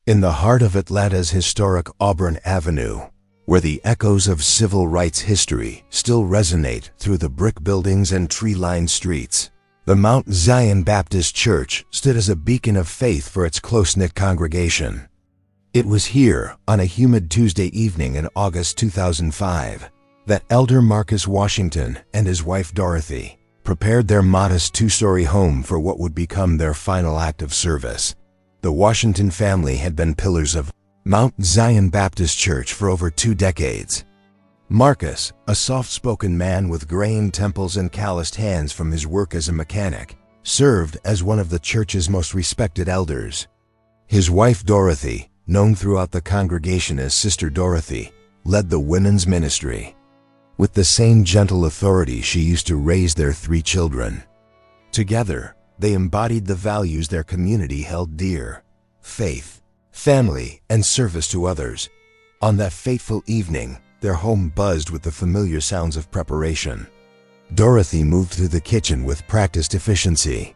In the heart of Atlanta's historic Auburn Avenue, where the echoes of civil rights history still resonate through the brick buildings and tree-lined streets, the Mount Zion Baptist Church stood as a beacon of faith for its close-knit congregation. It was here, on a humid Tuesday evening in August 2005, that Elder Marcus Washington and his wife Dorothy prepared their modest two-story home for what would become their final act of service. The Washington family had been pillars of Mount Zion Baptist Church for over 2 decades. Marcus, a soft-spoken man with graying temples and calloused hands from his work as a mechanic, served as one of the church's most respected elders. His wife Dorothy, known throughout the congregation as Sister Dorothy, led the women's ministry. With the same gentle authority she used to raise their 3 children. Together, they embodied the values their community held dear: faith, family, and service to others. On that fateful evening, their home buzzed with the familiar sounds of preparation. Dorothy moved through the kitchen with practiced efficiency,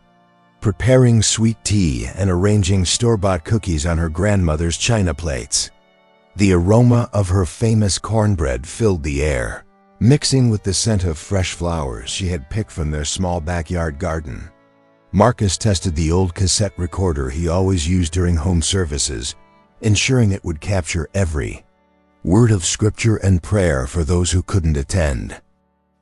preparing sweet tea and arranging store-bought cookies on her grandmother's china plates. The aroma of her famous cornbread filled the air, mixing with the scent of fresh flowers she had picked from their small backyard garden. Marcus tested the old cassette recorder he always used during home services, ensuring it would capture every word of scripture and prayer for those who couldn't attend.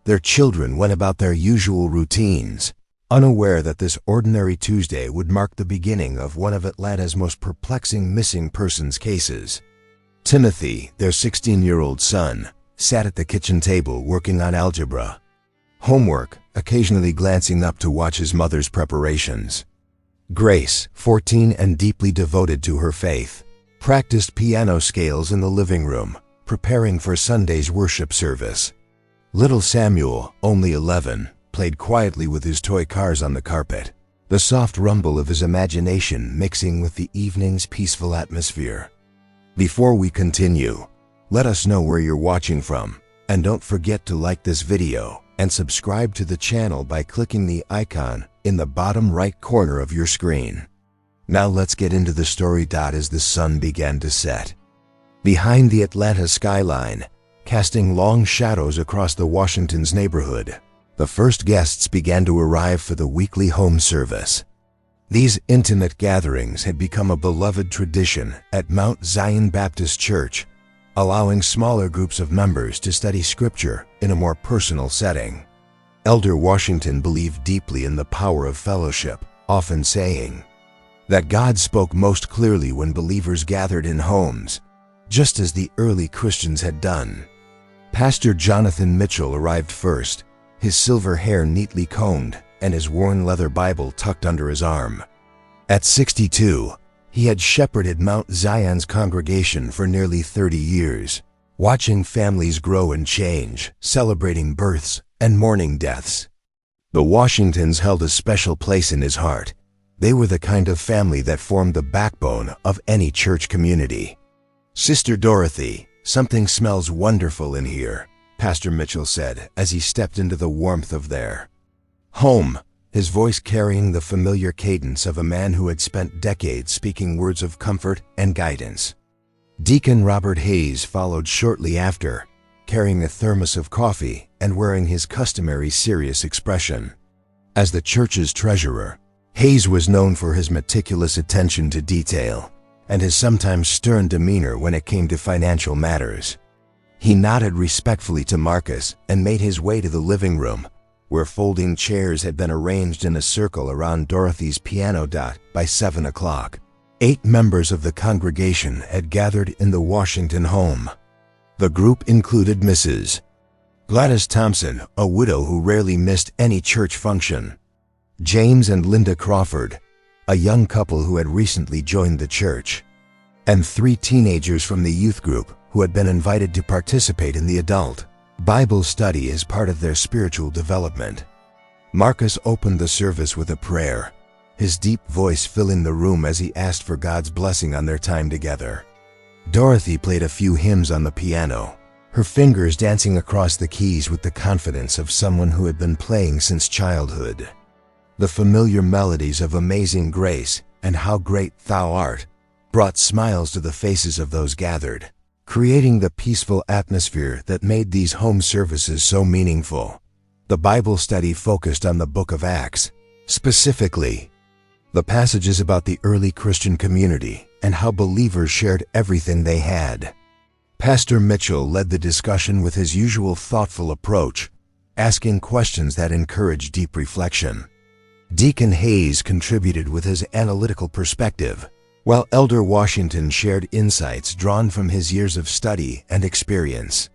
Their children went about their usual routines, unaware that this ordinary Tuesday would mark the beginning of one of Atlanta's most perplexing missing persons cases. Timothy, their 16-year-old son, sat at the kitchen table working on algebra homework, occasionally glancing up to watch his mother's preparations. Grace, 14 and deeply devoted to her faith, practiced piano scales in the living room, preparing for Sunday's worship service. Little Samuel, only 11, played quietly with his toy cars on the carpet, the soft rumble of his imagination mixing with the evening's peaceful atmosphere. Before we continue, let us know where you're watching from, and don't forget to like this video and subscribe to the channel by clicking the icon in the bottom right corner of your screen. Now let's get into the story. As the sun began to set behind the Atlanta skyline, casting long shadows across the Washington's neighborhood, the first guests began to arrive for the weekly home service. These intimate gatherings had become a beloved tradition at Mount Zion Baptist Church, allowing smaller groups of members to study scripture in a more personal setting. Elder Washington believed deeply in the power of fellowship, often saying that God spoke most clearly when believers gathered in homes, just as the early Christians had done. Pastor Jonathan Mitchell arrived first, his silver hair neatly combed and his worn leather Bible tucked under his arm. At 62, he had shepherded Mount Zion's congregation for nearly 30 years, watching families grow and change, celebrating births and mourning deaths. The Washingtons held a special place in his heart. They were the kind of family that formed the backbone of any church community. "Sister Dorothy, something smells wonderful in here," Pastor Mitchell said as he stepped into the warmth of their home, his voice carrying the familiar cadence of a man who had spent decades speaking words of comfort and guidance. Deacon Robert Hayes followed shortly after, carrying a thermos of coffee and wearing his customary serious expression. As the church's treasurer, Hayes was known for his meticulous attention to detail and his sometimes stern demeanor when it came to financial matters. He nodded respectfully to Marcus and made his way to the living room, where folding chairs had been arranged in a circle around Dorothy's piano. By 7 o'clock, 8 members of the congregation had gathered in the Washington home. The group included Mrs. Gladys Thompson, a widow who rarely missed any church function; James and Linda Crawford, a young couple who had recently joined the church; and 3 teenagers from the youth group who had been invited to participate in the adult Bible study as part of their spiritual development. Marcus opened the service with a prayer, his deep voice filling the room as he asked for God's blessing on their time together. Dorothy played a few hymns on the piano, her fingers dancing across the keys with the confidence of someone who had been playing since childhood. The familiar melodies of Amazing Grace and How Great Thou Art brought smiles to the faces of those gathered, creating the peaceful atmosphere that made these home services so meaningful. The Bible study focused on the book of Acts, specifically the passages about the early Christian community and how believers shared everything they had. Pastor Mitchell led the discussion with his usual thoughtful approach, asking questions that encouraged deep reflection. Deacon Hayes contributed with his analytical perspective, while Elder Washington shared insights drawn from his years of study and experience.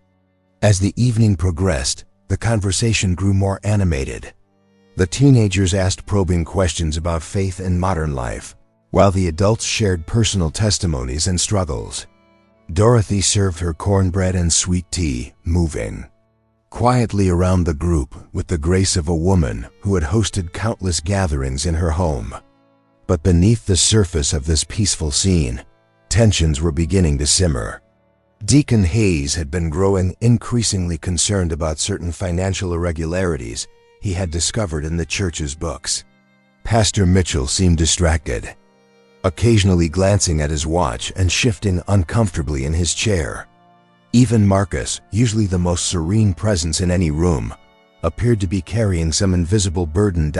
As the evening progressed, the conversation grew more animated. The teenagers asked probing questions about faith and modern life, while the adults shared personal testimonies and struggles. Dorothy served her cornbread and sweet tea, moving quietly around the group with the grace of a woman who had hosted countless gatherings in her home. But beneath the surface of this peaceful scene, tensions were beginning to simmer. Deacon Hayes had been growing increasingly concerned about certain financial irregularities he had discovered in the church's books. Pastor Mitchell seemed distracted, occasionally glancing at his watch and shifting uncomfortably in his chair. Even Marcus, usually the most serene presence in any room, appeared to be carrying some invisible burden.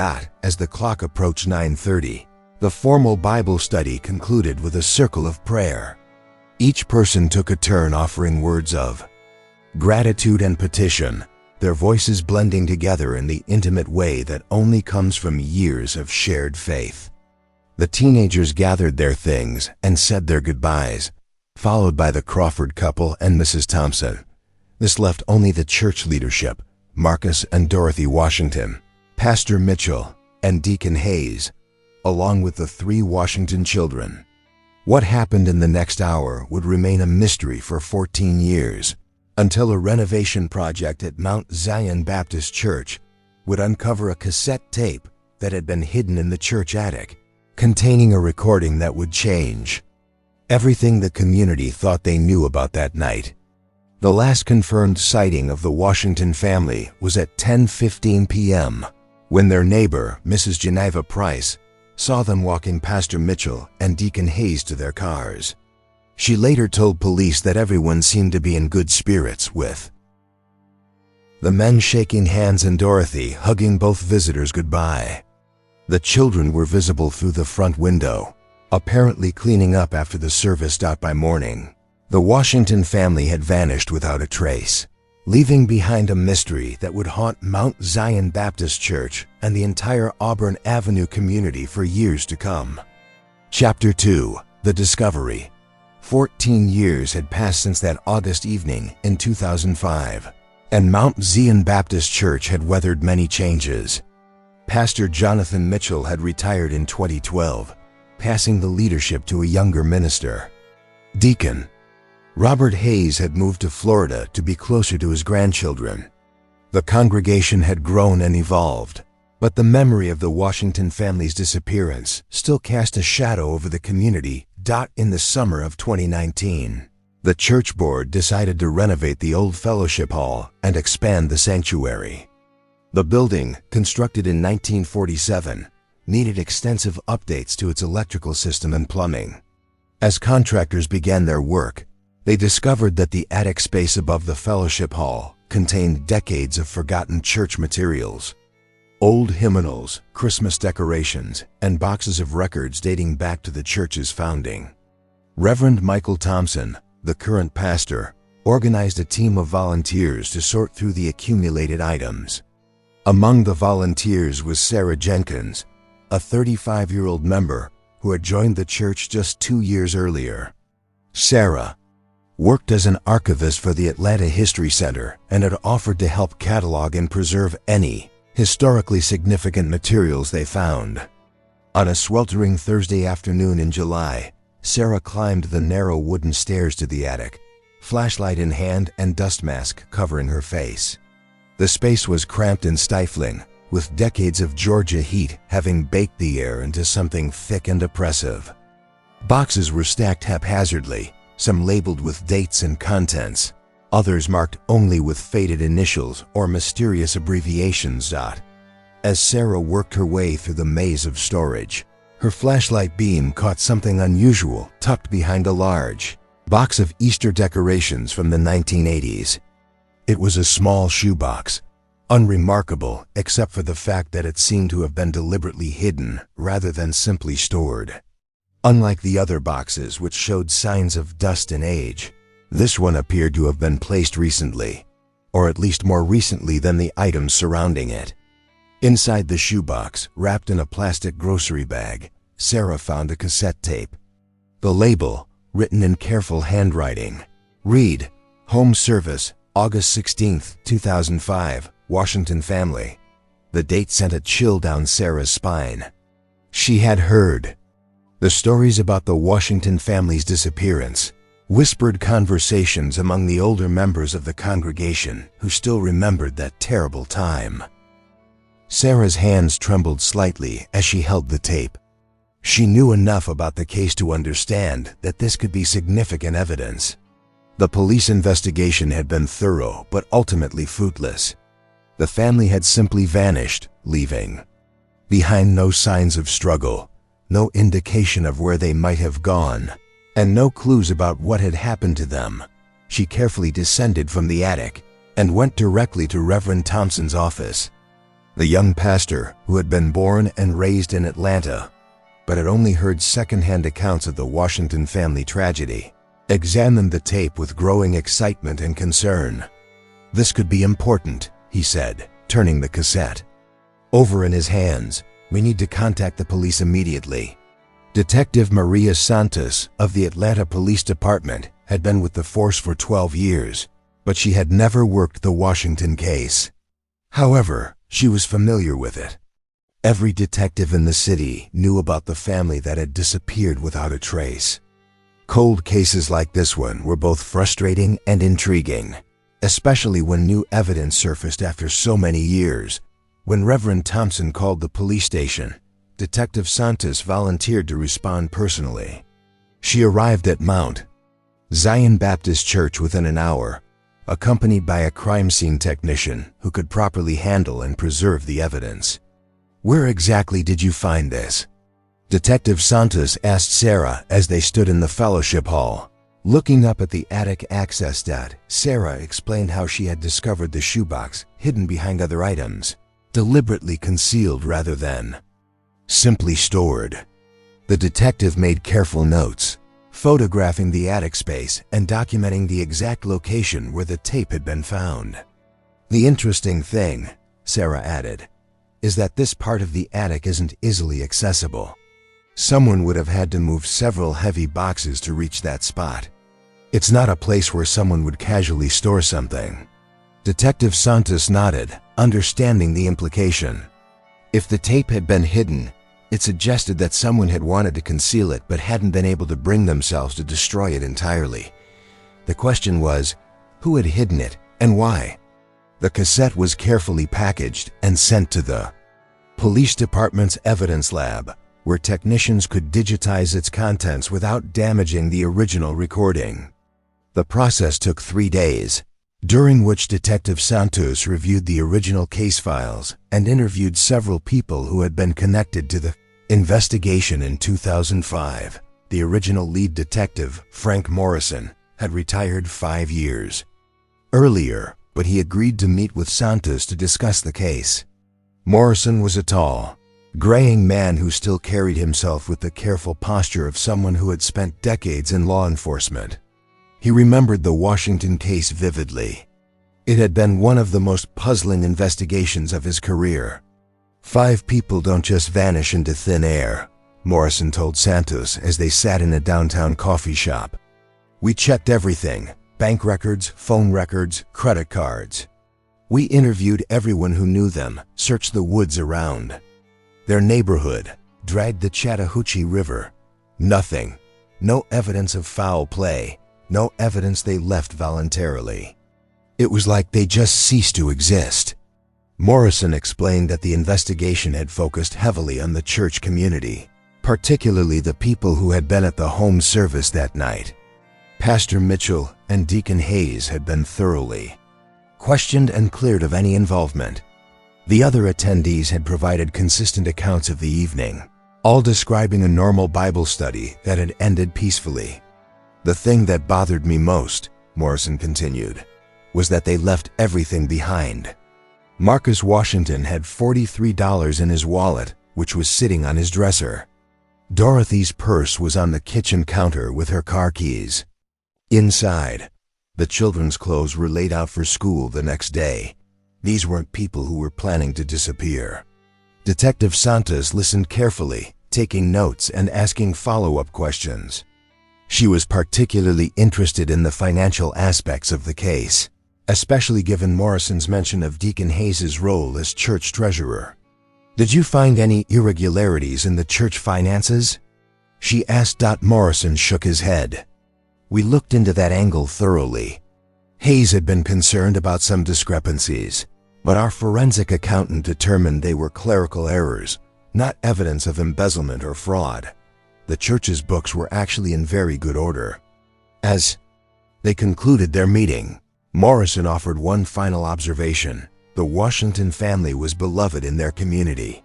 As the clock approached 9:30, the formal Bible study concluded with a circle of prayer. Each person took a turn offering words of gratitude and petition, their voices blending together in the intimate way that only comes from years of shared faith. The teenagers gathered their things and said their goodbyes, followed by the Crawford couple and Mrs. Thompson. This left only the church leadership, Marcus and Dorothy Washington, Pastor Mitchell, and Deacon Hayes, along with the 3 Washington children. What happened in the next hour would remain a mystery for 14 years, until a renovation project at Mount Zion Baptist Church would uncover a cassette tape that had been hidden in the church attic, containing a recording that would change everything the community thought they knew about that night. The last confirmed sighting of the Washington family was at 10:15 p.m., when their neighbor, Mrs. Geneva Price, saw them walking Pastor Mitchell and Deacon Hayes to their cars. She later told police that everyone seemed to be in good spirits, with the men shaking hands and Dorothy hugging both visitors goodbye. The children were visible through the front window, apparently cleaning up after the service. By morning, the Washington family had vanished without a trace, leaving behind a mystery that would haunt Mount Zion Baptist Church and the entire Auburn Avenue community for years to come. Chapter 2: The Discovery. 14 years had passed since that August evening in 2005, and Mount Zion Baptist Church had weathered many changes. Pastor Jonathan Mitchell had retired in 2012, passing the leadership to a younger minister. Deacon Robert Hayes had moved to Florida to be closer to his grandchildren. The congregation had grown and evolved, but the memory of the Washington family's disappearance still cast a shadow over the community. In the summer of 2019, the church board decided to renovate the old fellowship hall and expand the sanctuary. The building, constructed in 1947, needed extensive updates to its electrical system and plumbing. As contractors began their work, they discovered that the attic space above the fellowship hall contained decades of forgotten church materials. Old hymnals, Christmas decorations, and boxes of records dating back to the church's founding. Reverend Michael Thompson, the current pastor, organized a team of volunteers to sort through the accumulated items. Among the volunteers was Sarah Jenkins, a 35-year-old member who had joined the church just 2 years earlier. Sarah worked as an archivist for the Atlanta History Center and had offered to help catalog and preserve any historically significant materials they found. On a sweltering Thursday afternoon in July, Sarah climbed the narrow wooden stairs to the attic, flashlight in hand and dust mask covering her face. The space was cramped and stifling, with decades of Georgia heat having baked the air into something thick and oppressive. Boxes were stacked haphazardly, some labeled with dates and contents, others marked only with faded initials or mysterious abbreviations. As Sarah worked her way through the maze of storage, Her flashlight beam caught something unusual tucked behind a large box of Easter decorations from the 1980s. It was a small shoebox, unremarkable except for the fact that it seemed to have been deliberately hidden rather than simply stored. Unlike the other boxes, which showed signs of dust and age, this one appeared to have been placed recently, or at least more recently than the items surrounding it. Inside the shoebox, wrapped in a plastic grocery bag, Sarah found a cassette tape. The label, written in careful handwriting, read, "Home Service, August 16, 2005, Washington Family." The date sent a chill down Sarah's spine. She had heard the stories about the Washington family's disappearance, whispered conversations among the older members of the congregation who still remembered that terrible time. Sarah's hands trembled slightly as she held the tape. She knew enough about the case to understand that this could be significant evidence. The police investigation had been thorough but ultimately fruitless. The family had simply vanished, leaving behind no signs of struggle, no indication of where they might have gone, and no clues about what had happened to them. She carefully descended from the attic and went directly to Reverend Thompson's office. The young pastor, who had been born and raised in Atlanta, but had only heard second-hand accounts of the Washington family tragedy, examined the tape with growing excitement and concern. "This could be important," he said, turning the cassette over in his hands. "We need to contact the police immediately." Detective Maria Santos of the Atlanta Police Department had been with the force for 12 years, but she had never worked the Washington case. However, she was familiar with it. Every detective in the city knew about the family that had disappeared without a trace. Cold cases like this one were both frustrating and intriguing, especially when new evidence surfaced after so many years. When Reverend Thompson called the police station, Detective Santos volunteered to respond personally. She arrived at Mount Zion Baptist Church within an hour, accompanied by a crime scene technician who could properly handle and preserve the evidence. "Where exactly did you find this?" Detective Santos asked Sarah as they stood in the fellowship hall. Looking up at the attic access dot, Sarah explained how she had discovered the shoebox hidden behind other items, deliberately concealed rather than simply stored. The detective made careful notes, photographing the attic space and documenting the exact location where the tape had been found. "The interesting thing," Sarah added, "is that this part of the attic isn't easily accessible. Someone would have had to move several heavy boxes to reach that spot. It's not a place where someone would casually store something." Detective Santos nodded, understanding the implication. If the tape had been hidden, it suggested that someone had wanted to conceal it but hadn't been able to bring themselves to destroy it entirely. The question was, who had hidden it and why? The cassette was carefully packaged and sent to the police department's evidence lab, where technicians could digitize its contents without damaging the original recording. The process took 3 days, during which Detective Santos reviewed the original case files and interviewed several people who had been connected to the investigation. In 2005, the original lead detective, Frank Morrison, had retired 5 years earlier, but he agreed to meet with Santos to discuss the case. Morrison was a tall, graying man who still carried himself with the careful posture of someone who had spent decades in law enforcement. He remembered the Washington case vividly. It had been one of the most puzzling investigations of his career. 5 people don't just vanish into thin air, Morrison told Santos as they sat in a downtown coffee shop. "We checked everything: bank records, phone records, credit cards. We interviewed everyone who knew them, searched the woods around their neighborhood, dragged the Chattahoochee River. Nothing. No evidence of foul play. No evidence they left voluntarily. It was like they just ceased to exist." Morrison explained that the investigation had focused heavily on the church community, particularly the people who had been at the home service that night. Pastor Mitchell and Deacon Hayes had been thoroughly questioned and cleared of any involvement. The other attendees had provided consistent accounts of the evening, all describing a normal Bible study that had ended peacefully. The thing that bothered me most, Morrison continued, was that they left everything behind. Marcus Washington had $43 in his wallet, which was sitting on his dresser. Dorothy's purse was on the kitchen counter with her car keys. Inside, the children's clothes were laid out for school the next day. These weren't people who were planning to disappear. Detective Santos listened carefully, taking notes and asking follow-up questions. She was particularly interested in the financial aspects of the case, especially given Morrison's mention of Deacon Hayes's role as church treasurer. "Did you find any irregularities in the church finances?" she asked. Morrison shook his head. "We looked into that angle thoroughly. Hayes had been concerned about some discrepancies, but our forensic accountant determined they were clerical errors, not evidence of embezzlement or fraud. The church's books were actually in very good order." As they concluded their meeting, Morrison offered one final observation. The Washington family was beloved in their community.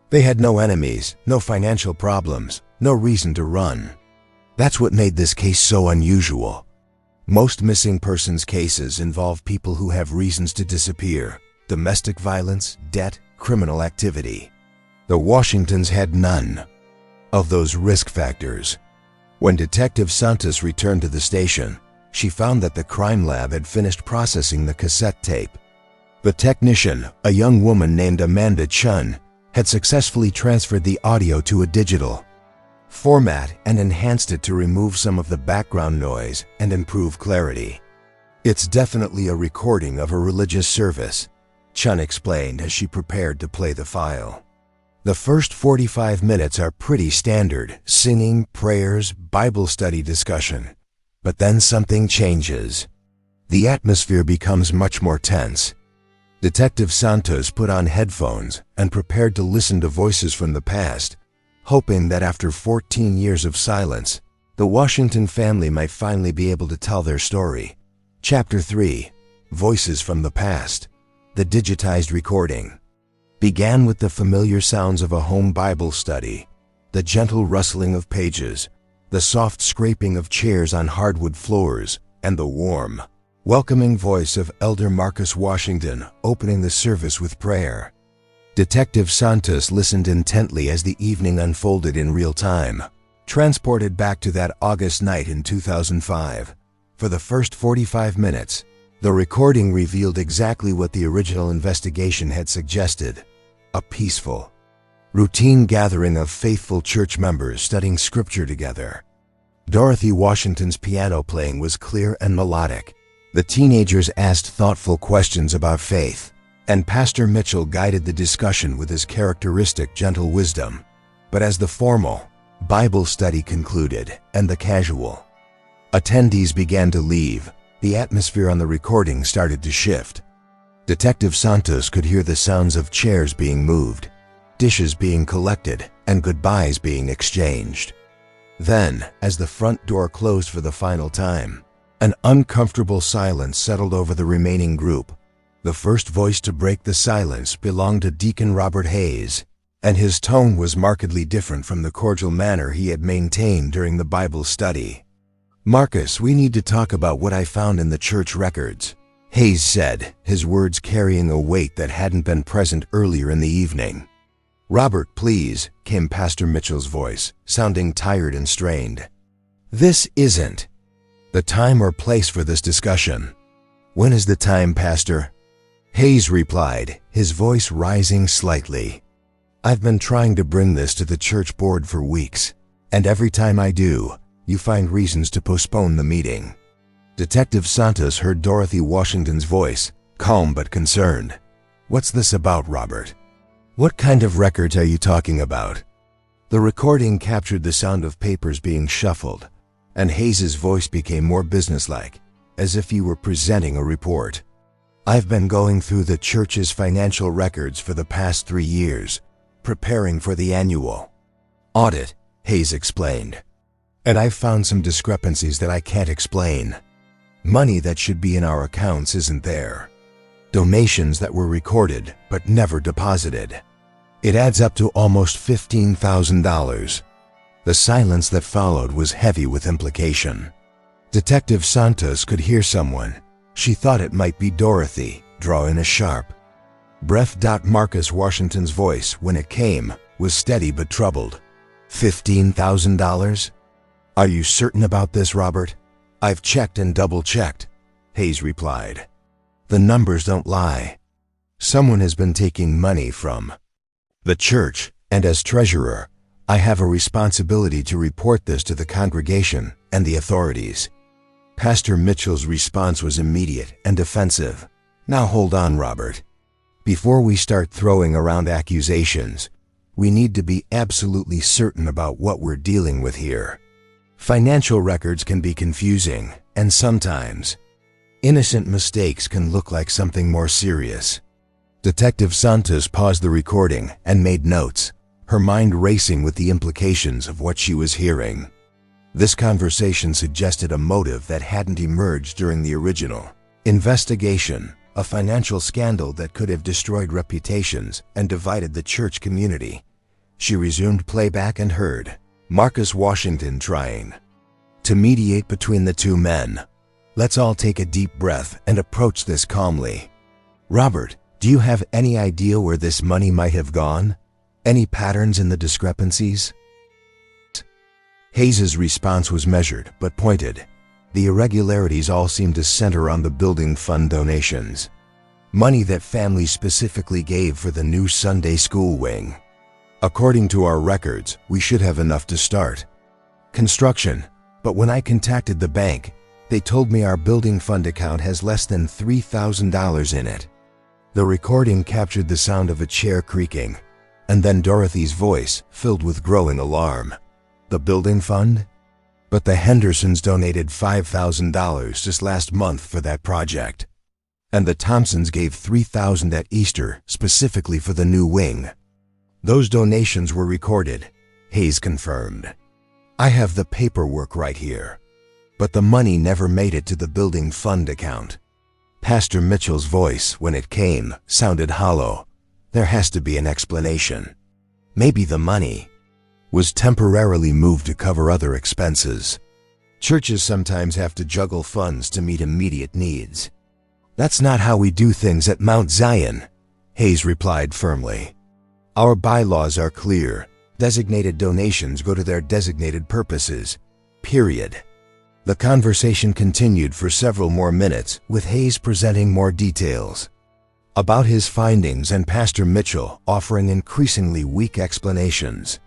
They had no enemies, no financial problems, no reason to run. That's what made this case so unusual. Most missing persons cases involve people who have reasons to disappear: domestic violence, debt, criminal activity. The Washingtons had none of those risk factors. When Detective Santos returned to the station, she found that the crime lab had finished processing the cassette tape. The technician, a young woman named Amanda Chun, had successfully transferred the audio to a digital format and enhanced it to remove some of the background noise and improve clarity. "It's definitely a recording of a religious service," Chun explained as she prepared to play the file. "The first 45 minutes are pretty standard: singing, prayers, Bible study discussion. But then something changes. The atmosphere becomes much more tense." Detective Santos put on headphones and prepared to listen to voices from the past, hoping that after 14 years of silence, the Washington family might finally be able to tell their story. Chapter 3: Voices from the Past. The digitized recording began with the familiar sounds of a home Bible study: the gentle rustling of pages, the soft scraping of chairs on hardwood floors, and the warm, welcoming voice of Elder Marcus Washington opening the service with prayer. Detective Santos listened intently as the evening unfolded in real time, transported back to that August night in 2005. For the first 45 minutes, the recording revealed exactly what the original investigation had suggested: a peaceful, routine gathering of faithful church members studying scripture together. Dorothy Washington's piano playing was clear and melodic. The teenagers asked thoughtful questions about faith, and Pastor Mitchell guided the discussion with his characteristic gentle wisdom. But as the formal Bible study concluded and the casual attendees began to leave, the atmosphere on the recording started to shift. Detective Santos could hear the sounds of chairs being moved, dishes being collected, and goodbyes being exchanged. Then, as the front door closed for the final time, an uncomfortable silence settled over the remaining group. The first voice to break the silence belonged to Deacon Robert Hayes, and his tone was markedly different from the cordial manner he had maintained during the Bible study. "Marcus, we need to talk about what I found in the church records," Hayes said, his words carrying a weight that hadn't been present earlier in the evening. "Robert, please," came Pastor Mitchell's voice, sounding tired and strained. "This isn't the time or place for this discussion." "When is the time, Pastor?" Hayes replied, his voice rising slightly. "I've been trying to bring this to the church board for weeks, and every time I do, you find reasons to postpone the meeting." Detective Santos heard Dorothy Washington's voice, calm but concerned. "What's this about, Robert? What kind of records are you talking about?" The recording captured the sound of papers being shuffled, and Hayes's voice became more businesslike, as if he were presenting a report. "I've been going through the church's financial records for the past 3 years, preparing for the annual audit," Hayes explained. "And I've found some discrepancies that I can't explain. Money that should be in our accounts isn't there. Donations that were recorded but never deposited. It adds up to almost $15,000. The silence that followed was heavy with implication. Detective Santos could hear someone. She thought it might be Dorothy, drawing a sharp breath. Marcus Washington's voice, when it came, was steady but troubled. $15,000? Are you certain about this, Robert? I've checked and double-checked, Hayes replied. The numbers don't lie. Someone has been taking money from the church, and as treasurer, I have a responsibility to report this to the congregation and the authorities. Pastor Mitchell's response was immediate and defensive. Now hold on, Robert. Before we start throwing around accusations, we need to be absolutely certain about what we're dealing with here. Financial records can be confusing, and sometimes innocent mistakes can look like something more serious. Detective Santos paused the recording and made notes, her mind racing with the implications of what she was hearing. This conversation suggested a motive that hadn't emerged during the original investigation, a financial scandal that could have destroyed reputations and divided the church community. She resumed playback and heard Marcus Washington trying to mediate between the two men. Let's all take a deep breath and approach this calmly. Robert, do you have any idea where this money might have gone? Any patterns in the discrepancies? Hayes's response was measured but pointed. The irregularities all seemed to center on the building fund donations. Money that families specifically gave for the new Sunday school wing. According to our records, we should have enough to start construction, but when I contacted the bank, they told me our building fund account has less than $3,000 in it. The recording captured the sound of a chair creaking, and then Dorothy's voice filled with growing alarm. The building fund? But the Hendersons donated $5,000 just last month for that project. And the Thompsons gave $3,000 at Easter specifically for the new wing. Those donations were recorded, Hayes confirmed. I have the paperwork right here. But the money never made it to the building fund account. Pastor Mitchell's voice, when it came, sounded hollow. There has to be an explanation. Maybe the money was temporarily moved to cover other expenses. Churches sometimes have to juggle funds to meet immediate needs. That's not how we do things at Mount Zion, Hayes replied firmly. Our bylaws are clear. Designated donations go to their designated purposes. Period. The conversation continued for several more minutes, with Hayes presenting more details about his findings and Pastor Mitchell offering increasingly weak explanations.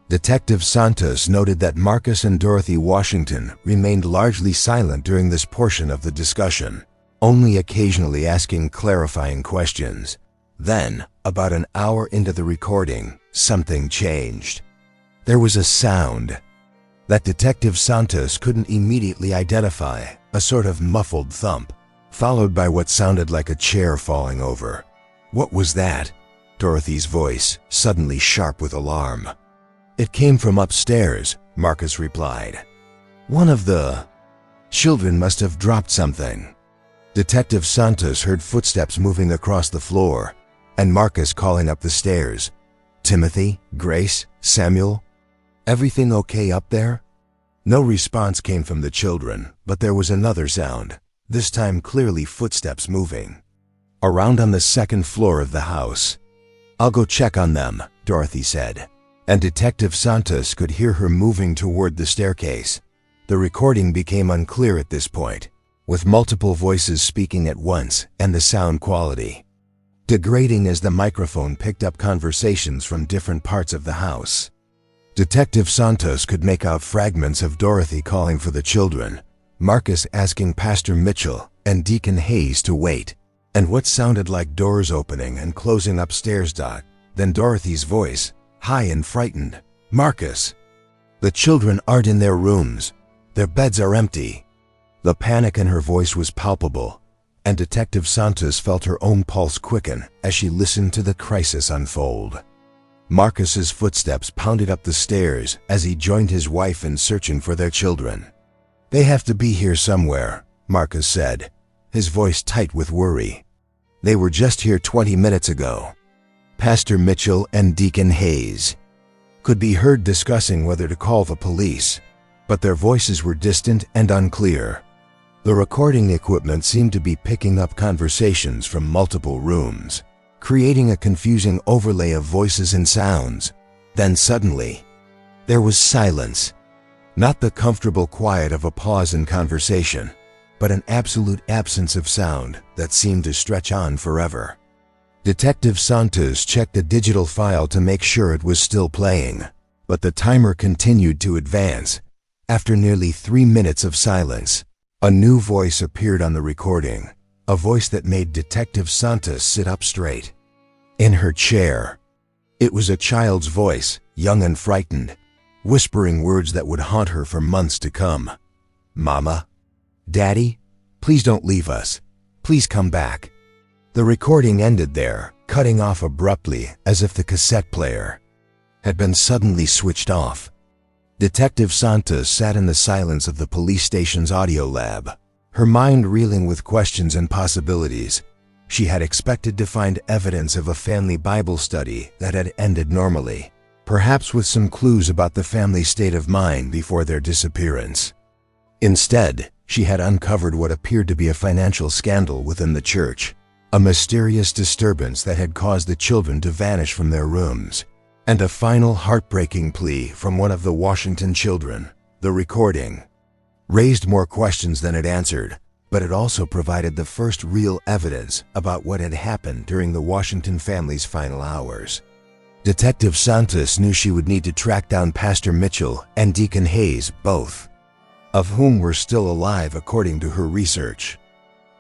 Detective Santos noted that Marcus and Dorothy Washington remained largely silent during this portion of the discussion, only occasionally asking clarifying questions. Then, about an hour into the recording, something changed. There was a sound that Detective Santos couldn't immediately identify, a sort of muffled thump, followed by what sounded like a chair falling over. What was that? Dorothy's voice, suddenly sharp with alarm. It came from upstairs, Marcus replied. One of the children must have dropped something. Detective Santos heard footsteps moving across the floor, and Marcus calling up the stairs. Timothy, Grace, Samuel, everything okay up there? No response came from the children, but there was another sound, this time clearly footsteps moving around on the second floor of the house. I'll go check on them, Dorothy said, and Detective Santos could hear her moving toward the staircase. The recording became unclear at this point, with multiple voices speaking at once and the sound quality degrading as the microphone picked up conversations from different parts of the house. Detective Santos could make out fragments of Dorothy calling for the children, Marcus asking Pastor Mitchell and Deacon Hayes to wait, and what sounded like doors opening and closing upstairs. Then Dorothy's voice, high and frightened. Marcus, the children aren't in their rooms. Their beds are empty. The panic in her voice was palpable, and Detective Santos felt her own pulse quicken as she listened to the crisis unfold. Marcus's footsteps pounded up the stairs as he joined his wife in searching for their children. They have to be here somewhere, Marcus said, his voice tight with worry. They were just here 20 minutes ago. Pastor Mitchell and Deacon Hayes could be heard discussing whether to call the police, but their voices were distant and unclear. The recording equipment seemed to be picking up conversations from multiple rooms, creating a confusing overlay of voices and sounds. Then suddenly, there was silence. Not the comfortable quiet of a pause in conversation, but an absolute absence of sound that seemed to stretch on forever. Detective Santos checked the digital file to make sure it was still playing, but the timer continued to advance. After nearly 3 minutes of silence, a new voice appeared on the recording, a voice that made Detective Santos sit up straight in her chair. It was a child's voice, young and frightened, whispering words that would haunt her for months to come. "Mama? Daddy? Please don't leave us. Please come back." The recording ended there, cutting off abruptly as if the cassette player had been suddenly switched off. Detective Santos sat in the silence of the police station's audio lab, her mind reeling with questions and possibilities. She had expected to find evidence of a family Bible study that had ended normally, perhaps with some clues about the family's state of mind before their disappearance. Instead, she had uncovered what appeared to be a financial scandal within the church, a mysterious disturbance that had caused the children to vanish from their rooms, and a final heartbreaking plea from one of the Washington children. The recording raised more questions than it answered, but it also provided the first real evidence about what had happened during the Washington family's final hours. Detective Santos knew she would need to track down Pastor Mitchell and Deacon Hayes, both of whom were still alive according to her research.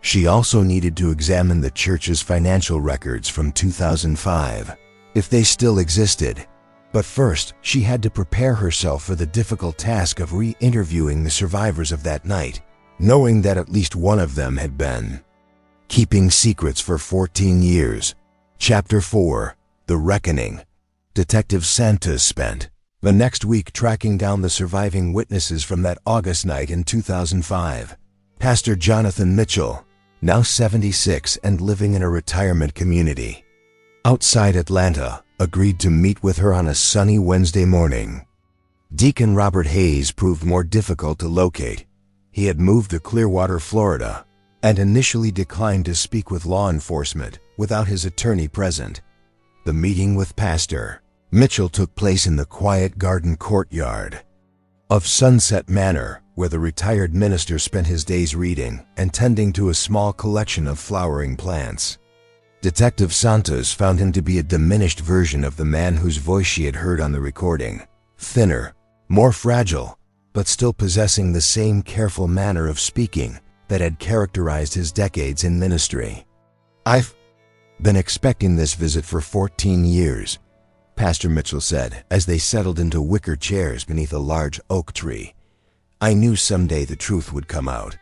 She also needed to examine the church's financial records from 2005, if they still existed. But first, she had to prepare herself for the difficult task of re-interviewing the survivors of that night, knowing that at least one of them had been keeping secrets for 14 years. Chapter 4: The Reckoning. Detective Santos spent the next week tracking down the surviving witnesses from that August night in 2005. Pastor Jonathan Mitchell, now 76 and living in a retirement community outside Atlanta, agreed to meet with her on a sunny Wednesday morning. Deacon Robert Hayes proved more difficult to locate. He had moved to Clearwater, Florida, and initially declined to speak with law enforcement without his attorney present. The meeting with Pastor Mitchell took place in the quiet garden courtyard of Sunset Manor, where the retired minister spent his days reading and tending to a small collection of flowering plants. Detective Santos found him to be a diminished version of the man whose voice she had heard on the recording, thinner, more fragile, but still possessing the same careful manner of speaking that had characterized his decades in ministry. "I've been expecting this visit for 14 years, Pastor Mitchell said as they settled into wicker chairs beneath a large oak tree. "I knew someday the truth would come out."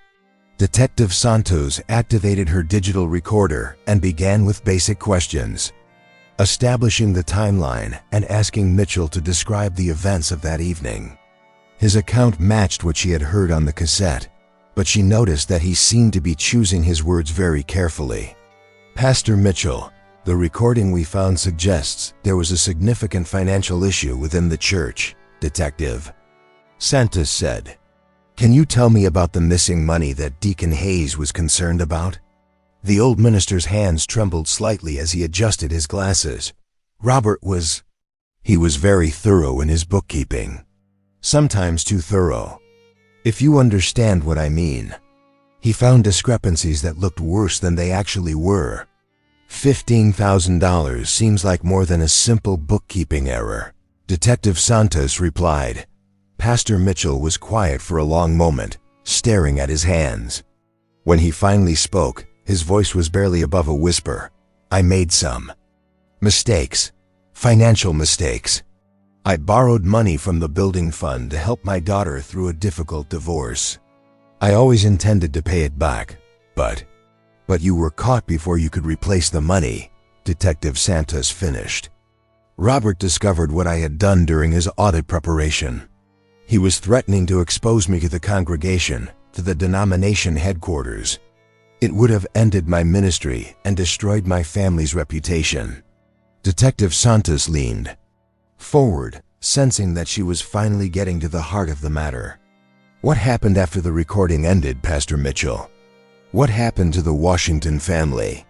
Detective Santos activated her digital recorder and began with basic questions, establishing the timeline and asking Mitchell to describe the events of that evening. His account matched what she had heard on the cassette, but she noticed that he seemed to be choosing his words very carefully. "Pastor Mitchell, the recording we found suggests there was a significant financial issue within the church," Detective Santos said. "Can you tell me about the missing money that Deacon Hayes was concerned about?" The old minister's hands trembled slightly as he adjusted his glasses. He was very thorough in his bookkeeping. Sometimes too thorough, if you understand what I mean. He found discrepancies that looked worse than they actually were. $15,000 seems like more than a simple bookkeeping error, Detective Santos replied. Pastor Mitchell was quiet for a long moment, staring at his hands. When he finally spoke, his voice was barely above a whisper. "I made some mistakes, financial mistakes. I borrowed money from the building fund to help my daughter through a difficult divorce. I always intended to pay it back, but you were caught before you could replace the money," Detective Santos finished. "Robert discovered what I had done during his audit preparation. He was threatening to expose me to the congregation, to the denomination headquarters. It would have ended my ministry and destroyed my family's reputation." Detective Santos leaned forward, sensing that she was finally getting to the heart of the matter. What happened after the recording ended, Pastor Mitchell? What happened to the Washington family?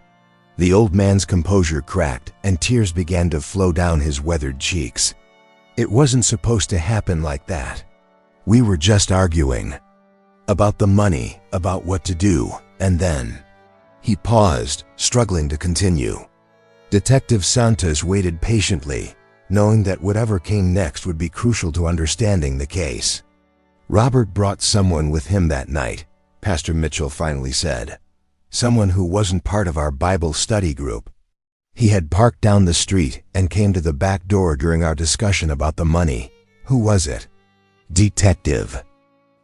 The old man's composure cracked, and tears began to flow down his weathered cheeks. It wasn't supposed to happen like that. We were just arguing about the money, about what to do, and then he paused, struggling to continue. Detective Santos waited patiently, knowing that whatever came next would be crucial to understanding the case. Robert brought someone with him that night, Pastor Mitchell finally said. Someone who wasn't part of our Bible study group. He had parked down the street and came to the back door during our discussion about the money. Who was it? Detective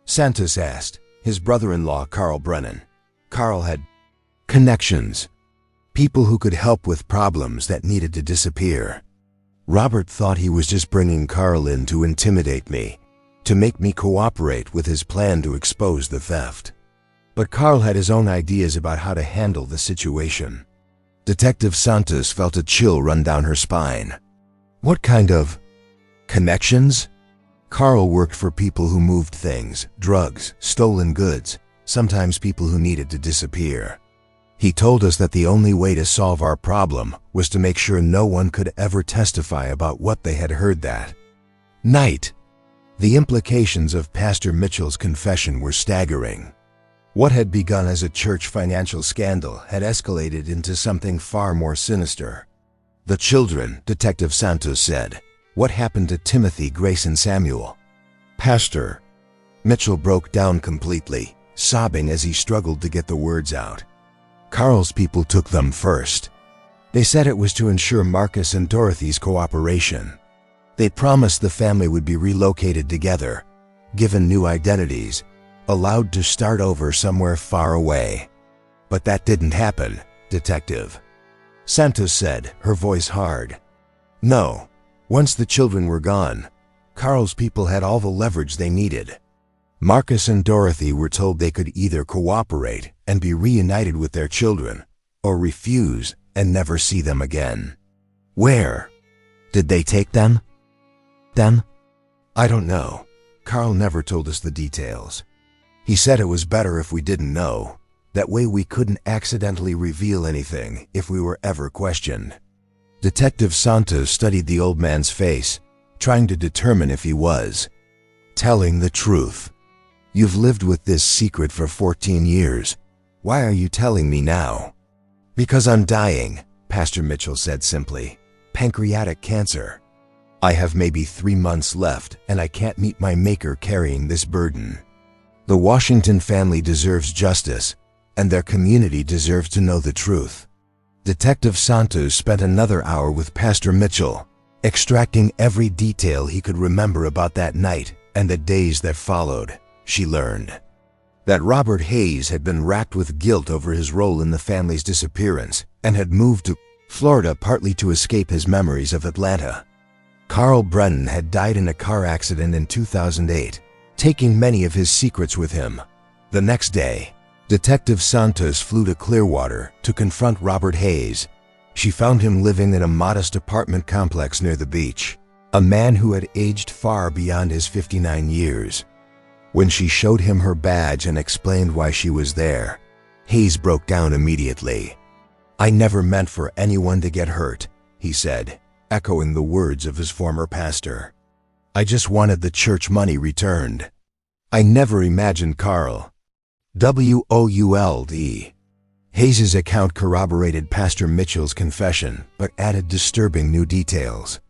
Santos asked, his brother-in-law Carl Brennan. Carl had connections, people who could help with problems that needed to disappear. Robert thought he was just bringing Carl in to intimidate me, to make me cooperate with his plan to expose the theft. But Carl had his own ideas about how to handle the situation. Detective Santos felt a chill run down her spine. What kind of connections? Carl worked for people who moved things, drugs, stolen goods, sometimes people who needed to disappear. He told us that the only way to solve our problem was to make sure no one could ever testify about what they had heard that night. The implications of Pastor Mitchell's confession were staggering. What had begun as a church financial scandal had escalated into something far more sinister. The children, Detective Santos said. What happened to Timothy, Grace, and Samuel? Pastor Mitchell broke down completely, sobbing as he struggled to get the words out. Carl's people took them first. They said it was to ensure Marcus and Dorothy's cooperation. They promised the family would be relocated together, given new identities, allowed to start over somewhere far away. But that didn't happen, Detective Santos said, her voice hard. No. Once the children were gone, Carl's people had all the leverage they needed. Marcus and Dorothy were told they could either cooperate and be reunited with their children, or refuse and never see them again. Where did they take them? I don't know. Carl never told us the details. He said it was better if we didn't know. That way we couldn't accidentally reveal anything if we were ever questioned. Detective Santos studied the old man's face, trying to determine if he was telling the truth. You've lived with this secret for 14 years. Why are you telling me now? Because I'm dying, Pastor Mitchell said simply. Pancreatic cancer. I have maybe 3 months left, and I can't meet my maker carrying this burden. The Washington family deserves justice, and their community deserves to know the truth. Detective Santos spent another hour with Pastor Mitchell, extracting every detail he could remember about that night and the days that followed. She learned that Robert Hayes had been racked with guilt over his role in the family's disappearance and had moved to Florida partly to escape his memories of Atlanta. Carl Brennan had died in a car accident in 2008, taking many of his secrets with him. The next day, Detective Santos flew to Clearwater to confront Robert Hayes. She found him living in a modest apartment complex near the beach, a man who had aged far beyond his 59 years. When she showed him her badge and explained why she was there, Hayes broke down immediately. I never meant for anyone to get hurt, he said, echoing the words of his former pastor. I just wanted the church money returned. I never imagined Carl. WOULD. Hayes's account corroborated Pastor Mitchell's confession, but added disturbing new details.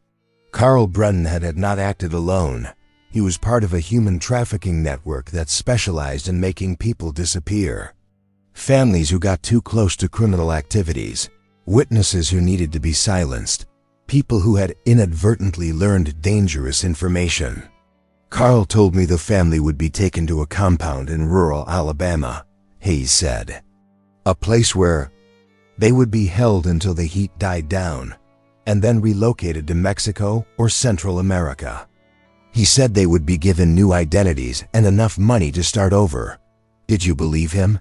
Carl Brennan had not acted alone. He was part of a human trafficking network that specialized in making people disappear. Families who got too close to criminal activities, witnesses who needed to be silenced, people who had inadvertently learned dangerous information. Carl told me the family would be taken to a compound in rural Alabama, Hayes said. A place where they would be held until the heat died down, and then relocated to Mexico or Central America. He said they would be given new identities and enough money to start over. Did you believe him?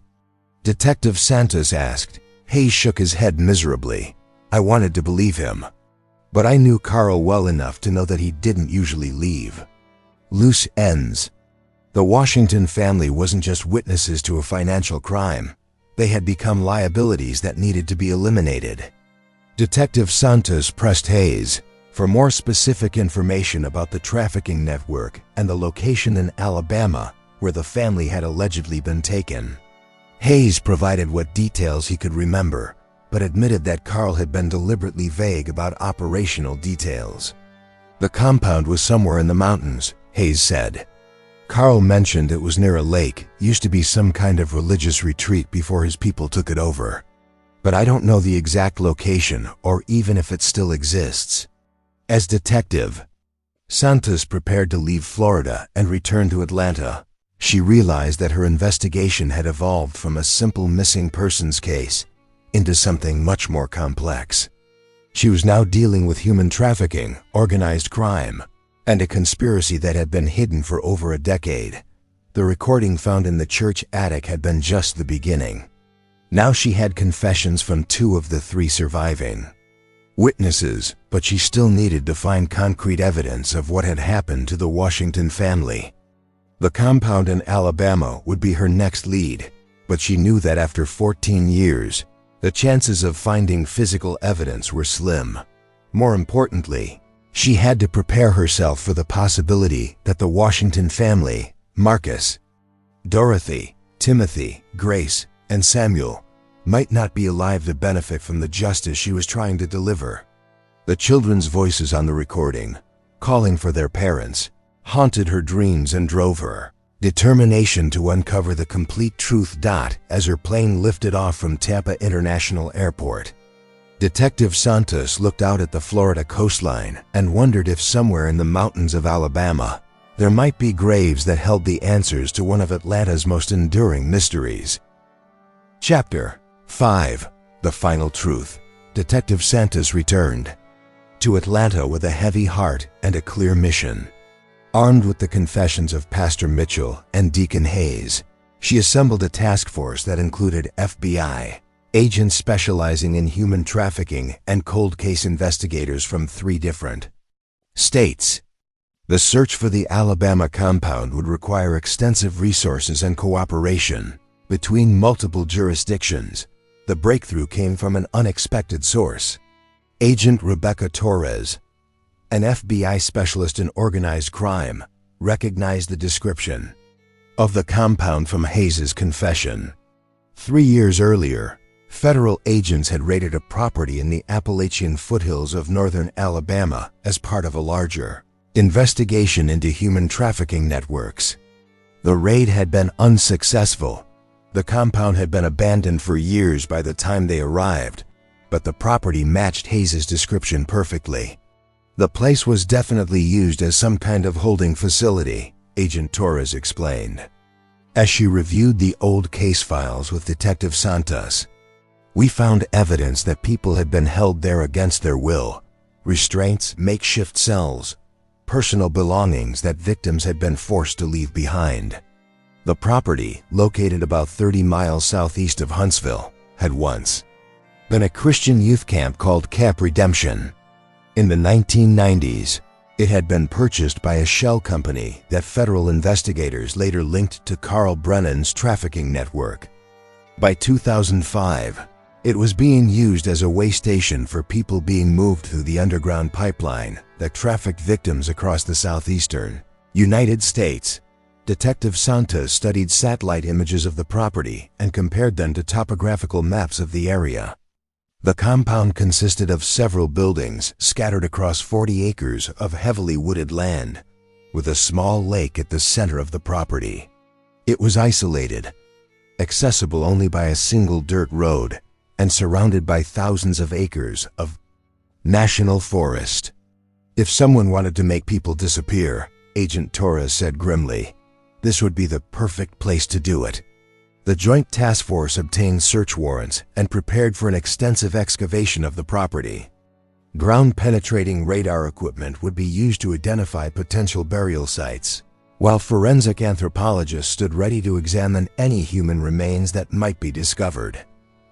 Detective Santos asked. Hayes shook his head miserably. I wanted to believe him. But I knew Carl well enough to know that he didn't usually leave. Loose ends. The Washington family wasn't just witnesses to a financial crime. They had become liabilities that needed to be eliminated. Detective Santos pressed Hayes for more specific information about the trafficking network and the location in Alabama where the family had allegedly been taken. Hayes provided what details he could remember, but admitted that Carl had been deliberately vague about operational details. The compound was somewhere in the mountains, Hayes said. Carl mentioned it was near a lake, used to be some kind of religious retreat before his people took it over. But I don't know the exact location or even if it still exists. As detective, Santos prepared to leave Florida and return to Atlanta. She realized that her investigation had evolved from a simple missing persons case into something much more complex. She was now dealing with human trafficking, organized crime, and a conspiracy that had been hidden for over a decade. The recording found in the church attic had been just the beginning. Now she had confessions from 2 of the 3 surviving witnesses, but she still needed to find concrete evidence of what had happened to the Washington family. The compound in Alabama would be her next lead, but she knew that after 14 years, the chances of finding physical evidence were slim. More importantly, she had to prepare herself for the possibility that the Washington family, Marcus, Dorothy, Timothy, Grace, and Samuel, might not be alive to benefit from the justice she was trying to deliver. The children's voices on the recording, calling for their parents, haunted her dreams and drove her determination to uncover the complete truth. As her plane lifted off from Tampa International Airport, Detective Santos looked out at the Florida coastline and wondered if somewhere in the mountains of Alabama there might be graves that held the answers to one of Atlanta's most enduring mysteries. Chapter 5. The Final Truth. Detective Santos returned to Atlanta with a heavy heart and a clear mission. Armed with the confessions of Pastor Mitchell and Deacon Hayes, she assembled a task force that included FBI agents specializing in human trafficking and cold case investigators from 3 different states. The search for the Alabama compound would require extensive resources and cooperation between multiple jurisdictions. The breakthrough came from an unexpected source. Agent Rebecca Torres, an FBI specialist in organized crime, recognized the description of the compound from Hayes's confession. 3 years earlier, federal agents had raided a property in the Appalachian foothills of northern Alabama as part of a larger investigation into human trafficking networks. The raid had been unsuccessful. The compound had been abandoned for years by the time they arrived, but the property matched Hayes's description perfectly. The place was definitely used as some kind of holding facility, Agent Torres explained. As she reviewed the old case files with Detective Santos, we found evidence that people had been held there against their will. Restraints, makeshift cells, personal belongings that victims had been forced to leave behind. The property, located about 30 miles southeast of Huntsville, had once been a Christian youth camp called Camp Redemption. In the 1990s, it had been purchased by a shell company that federal investigators later linked to Carl Brennan's trafficking network. By 2005, it was being used as a way station for people being moved through the underground pipeline that trafficked victims across the southeastern United States. Detective Santos studied satellite images of the property and compared them to topographical maps of the area. The compound consisted of several buildings scattered across 40 acres of heavily wooded land, with a small lake at the center of the property. It was isolated, accessible only by a single dirt road, and surrounded by thousands of acres of national forest. If someone wanted to make people disappear, Agent Torres said grimly, this would be the perfect place to do it. The Joint Task Force obtained search warrants and prepared for an extensive excavation of the property. Ground-penetrating radar equipment would be used to identify potential burial sites, while forensic anthropologists stood ready to examine any human remains that might be discovered.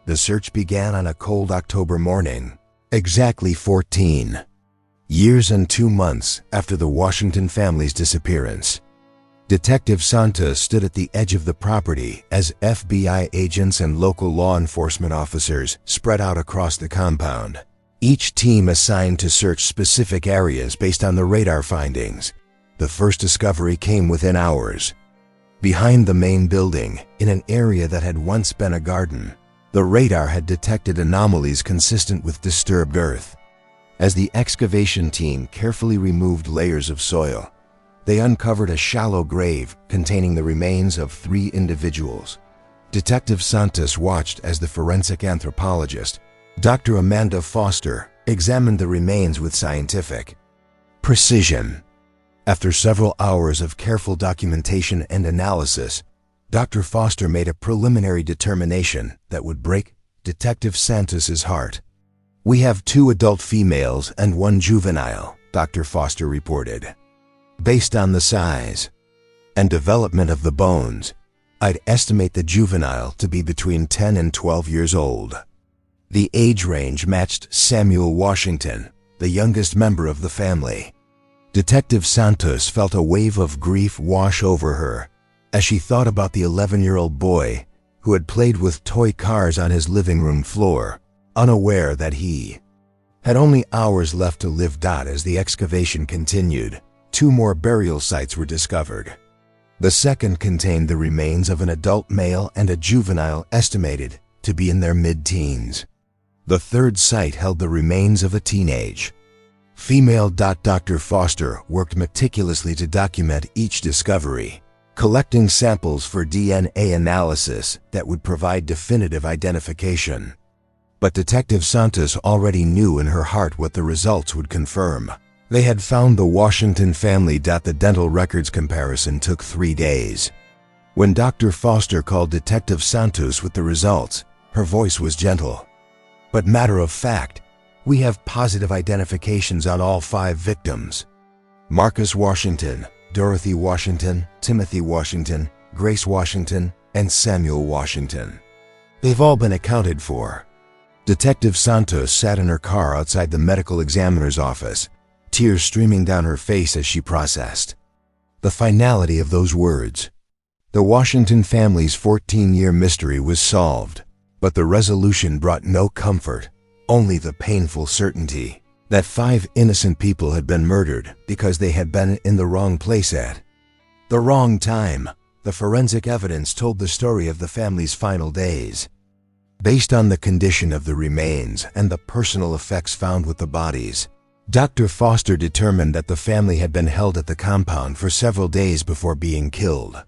The search began on a cold October morning, exactly 14 Years and 2 months after the Washington family's disappearance, Detective Santos stood at the edge of the property as FBI agents and local law enforcement officers spread out across the compound, each team assigned to search specific areas based on the radar findings. The first discovery came within hours. Behind the main building, in an area that had once been a garden, the radar had detected anomalies consistent with disturbed earth. As the excavation team carefully removed layers of soil, they uncovered a shallow grave containing the remains of 3 individuals. Detective Santos watched as the forensic anthropologist, Dr. Amanda Foster, examined the remains with scientific precision. After several hours of careful documentation and analysis, Dr. Foster made a preliminary determination that would break Detective Santos's heart. "We have 2 adult females and 1 juvenile," Dr. Foster reported. "Based on the size and development of the bones, I'd estimate the juvenile to be between 10 and 12 years old." The age range matched Samuel Washington, the youngest member of the family. Detective Santos felt a wave of grief wash over her as she thought about the 11-year-old boy who had played with toy cars on his living room floor, unaware that he had only hours left to live. As the excavation continued, 2 more burial sites were discovered. The second contained the remains of an adult male and a juvenile estimated to be in their mid-teens. The third site held the remains of a teenage female. Dr. Foster worked meticulously to document each discovery, collecting samples for DNA analysis that would provide definitive identification. But Detective Santos already knew in her heart what the results would confirm. They had found the Washington family. The dental records comparison took 3 days. When Dr. Foster called Detective Santos with the results, her voice was gentle but matter of fact. "We have positive identifications on all 5 victims: Marcus Washington, Dorothy Washington, Timothy Washington, Grace Washington, and Samuel Washington. They've all been accounted for." Detective Santos sat in her car outside the medical examiner's office, tears streaming down her face as she processed the finality of those words. The Washington family's 14-year mystery was solved, but the resolution brought no comfort, only the painful certainty that 5 innocent people had been murdered because they had been in the wrong place at the wrong time. The forensic evidence told the story of the family's final days. Based on the condition of the remains and the personal effects found with the bodies, Dr. Foster determined that the family had been held at the compound for several days before being killed.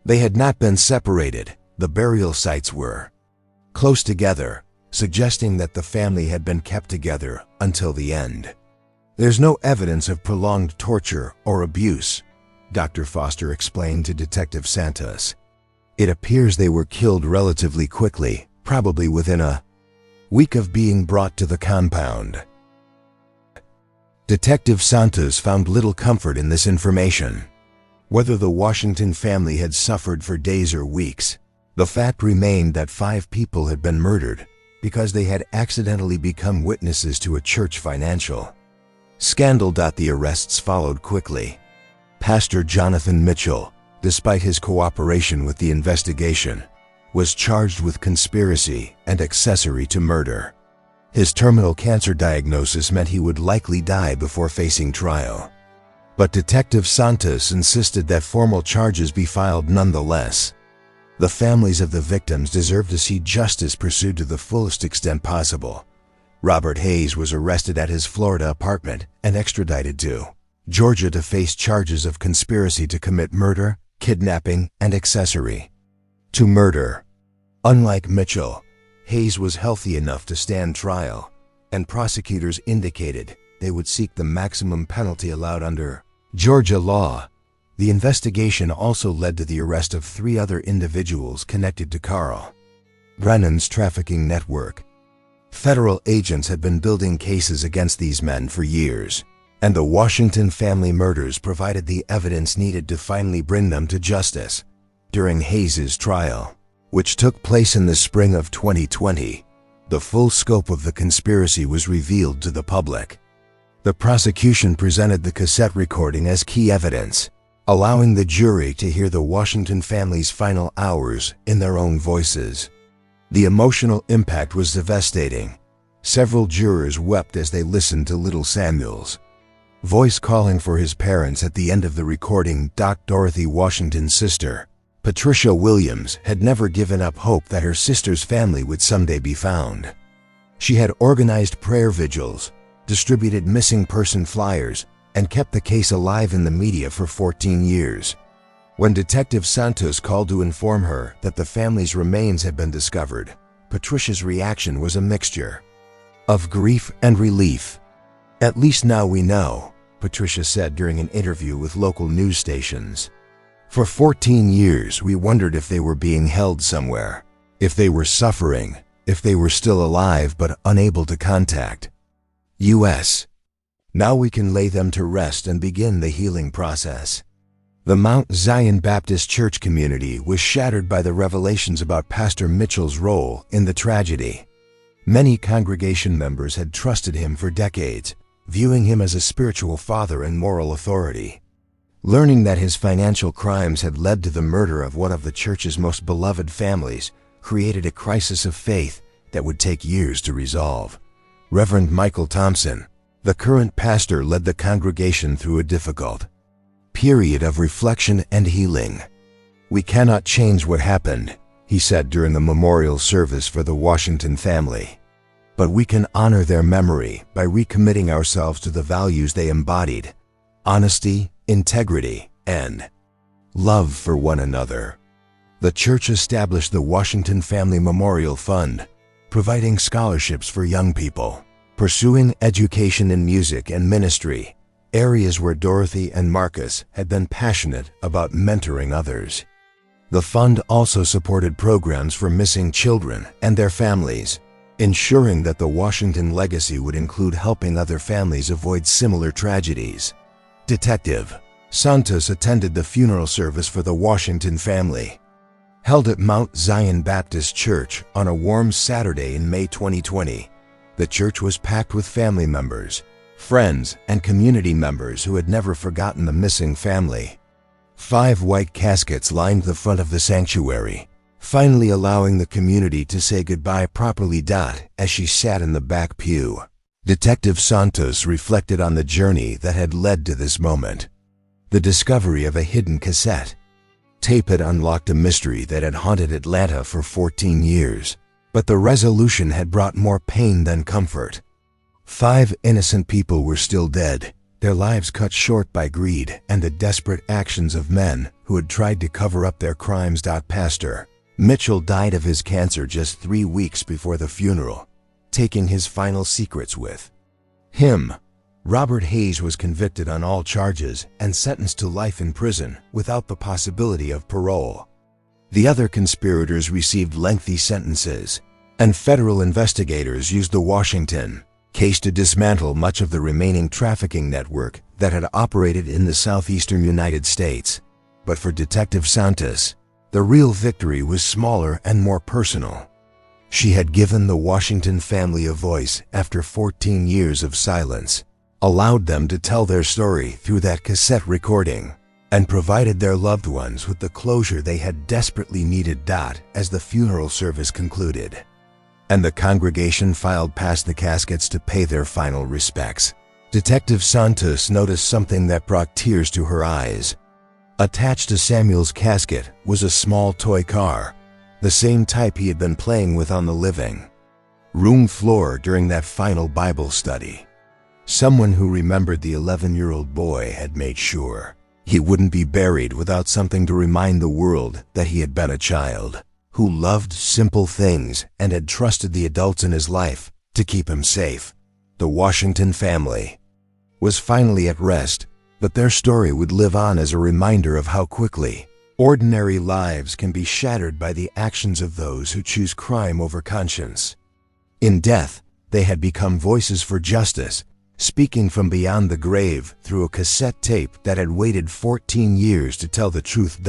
They had not been separated. The burial sites were close together, suggesting that the family had been kept together until the end. "There's no evidence of prolonged torture or abuse," Dr. Foster explained to Detective Santos. "It appears they were killed relatively quickly, probably within a week of being brought to the compound." Detective Santos found little comfort in this information. Whether the Washington family had suffered for days or weeks, the fact remained that 5 people had been murdered because they had accidentally become witnesses to a church financial scandal. The arrests followed quickly. Pastor Jonathan Mitchell, despite his cooperation with the investigation, was charged with conspiracy and accessory to murder. His terminal cancer diagnosis meant he would likely die before facing trial. But Detective Santos insisted that formal charges be filed nonetheless. The families of the victims deserved to see justice pursued to the fullest extent possible. Robert Hayes was arrested at his Florida apartment and extradited to Georgia to face charges of conspiracy to commit murder, kidnapping, and accessory to murder. Unlike Mitchell, Hayes was healthy enough to stand trial, and prosecutors indicated they would seek the maximum penalty allowed under Georgia law. The investigation also led to the arrest of 3 other individuals connected to Carl Brennan's trafficking network. Federal agents had been building cases against these men for years, and the Washington family murders provided the evidence needed to finally bring them to justice. During Hayes's trial, which took place in the spring of 2020, the full scope of the conspiracy was revealed to the public. The prosecution presented the cassette recording as key evidence, allowing the jury to hear the Washington family's final hours in their own voices. The emotional impact was devastating. Several jurors wept as they listened to little Samuel's voice calling for his parents at the end of the recording. Dorothy Washington's sister, Patricia Williams, had never given up hope that her sister's family would someday be found. She had organized prayer vigils, distributed missing person flyers, and kept the case alive in the media for 14 years. When Detective Santos called to inform her that the family's remains had been discovered, Patricia's reaction was a mixture of grief and relief. "At least now we know," Patricia said during an interview with local news stations. "For 14 years we wondered if they were being held somewhere, if they were suffering, if they were still alive but unable to contact us. Now we can lay them to rest and begin the healing process." The Mount Zion Baptist Church community was shattered by the revelations about Pastor Mitchell's role in the tragedy. Many congregation members had trusted him for decades, viewing him as a spiritual father and moral authority. Learning that his financial crimes had led to the murder of one of the church's most beloved families created a crisis of faith that would take years to resolve. Reverend Michael Thompson, the current pastor, led the congregation through a difficult period of reflection and healing. "We cannot change what happened," he said during the memorial service for the Washington family. "But we can honor their memory by recommitting ourselves to the values they embodied: honesty, integrity, and love for one another." The church established the Washington Family Memorial Fund, providing scholarships for young people pursuing education in music and ministry, areas where Dorothy and Marcus had been passionate about mentoring others. The fund also supported programs for missing children and their families, ensuring that the Washington legacy would include helping other families avoid similar tragedies. Detective Santos attended the funeral service for the Washington family, held at Mount Zion Baptist Church on a warm Saturday in May 2020. The church was packed with family members, friends, and community members who had never forgotten the missing family. 5 white caskets lined the front of the sanctuary, finally allowing the community to say goodbye properly. As she sat in the back pew, Detective Santos reflected on the journey that had led to this moment. The discovery of a hidden cassette tape had unlocked a mystery that had haunted Atlanta for 14 years, but the resolution had brought more pain than comfort. 5 innocent people were still dead, their lives cut short by greed and the desperate actions of men who had tried to cover up their crimes. Pastor Mitchell died of his cancer just 3 weeks before the funeral, taking his final secrets with him. Robert Hayes was convicted on all charges and sentenced to life in prison without the possibility of parole. The other conspirators received lengthy sentences, and federal investigators used the Washington case to dismantle much of the remaining trafficking network that had operated in the southeastern United States. But for Detective Santos, the real victory was smaller and more personal. She had given the Washington family a voice after 14 years of silence, allowed them to tell their story through that cassette recording, and provided their loved ones with the closure they had desperately needed. As the funeral service concluded, and the congregation filed past the caskets to pay their final respects, Detective Santos noticed something that brought tears to her eyes. Attached to Samuel's casket was a small toy car, the same type he had been playing with on the living room floor during that final Bible study. Someone who remembered the 11-year-old boy had made sure he wouldn't be buried without something to remind the world that he had been a child who loved simple things and had trusted the adults in his life to keep him safe. The Washington family was finally at rest, but their story would live on as a reminder of how quickly ordinary lives can be shattered by the actions of those who choose crime over conscience. In death, they had become voices for justice, speaking from beyond the grave through a cassette tape that had waited 14 years to tell the truth.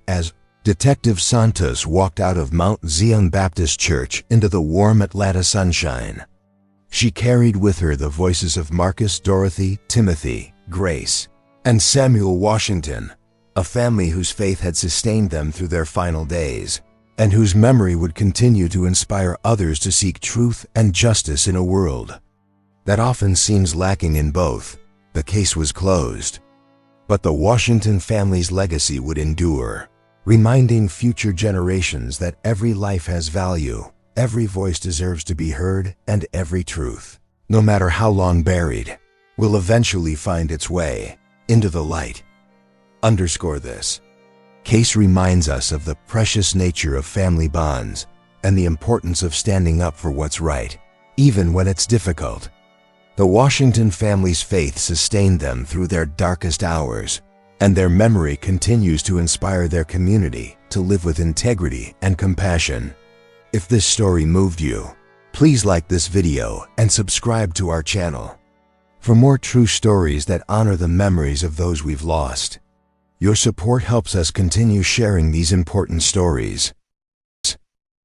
As Detective Santos walked out of Mount Zion Baptist Church into the warm Atlanta sunshine, She carried with her the voices of Marcus, Dorothy, Timothy, Grace, and Samuel Washington, a family whose faith had sustained them through their final days, and whose memory would continue to inspire others to seek truth and justice in a world that often seems lacking in both. The case was closed, but the Washington family's legacy would endure, reminding future generations that every life has value, every voice deserves to be heard, and every truth, no matter how long buried, will eventually find its way into the light. Underscore this. Case reminds us of the precious nature of family bonds and the importance of standing up for what's right, even when it's difficult. The Washington family's faith sustained them through their darkest hours, and their memory continues to inspire their community to live with integrity and compassion. If this story moved you, please like this video and subscribe to our channel for more true stories that honor the memories of those we've lost. Your support helps us continue sharing these important stories.